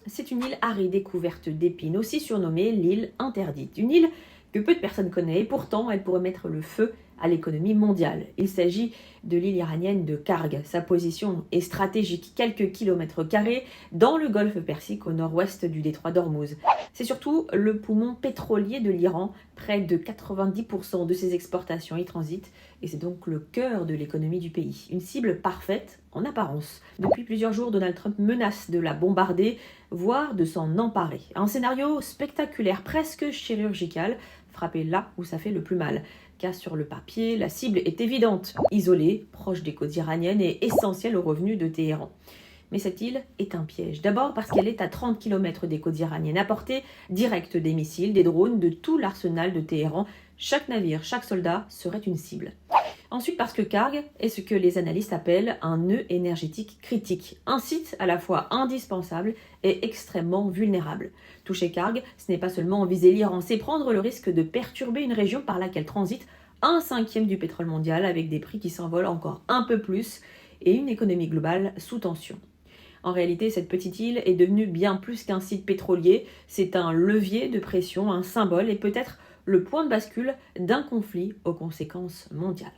c'est une île aride couverte d'épines, aussi surnommée l'île interdite. Une île que peu de personnes connaissent et pourtant elle pourrait mettre le feu à l'économie mondiale. Il s'agit de l'île iranienne de Karg. Sa position est stratégique, quelques kilomètres carrés dans le golfe Persique au nord-ouest du détroit d'Ormuz. C'est surtout le poumon pétrolier de l'Iran. Près de 90% de ses exportations y transitent et c'est donc le cœur de l'économie du pays. Une cible parfaite en apparence. Depuis plusieurs jours, Donald Trump menace de la bombarder, voire de s'en emparer. Un scénario spectaculaire, presque chirurgical, frapper là où ça fait le plus mal. Car sur le papier, la cible est évidente, isolée, proche des côtes iraniennes et essentielle aux revenus de Téhéran. Mais cette île est un piège. D'abord parce qu'elle est à 30 km des côtes iraniennes, à portée directe des missiles, des drones, de tout l'arsenal de Téhéran. Chaque navire, chaque soldat serait une cible. Ensuite parce que Karg est ce que les analystes appellent un nœud énergétique critique, un site à la fois indispensable et extrêmement vulnérable. Toucher Karg, ce n'est pas seulement viser l'Iran, c'est prendre le risque de perturber une région par laquelle transite 1/5 du pétrole mondial avec des prix qui s'envolent encore un peu plus et une économie globale sous tension. En réalité, cette petite île est devenue bien plus qu'un site pétrolier, c'est un levier de pression, un symbole et peut-être le point de bascule d'un conflit aux conséquences mondiales.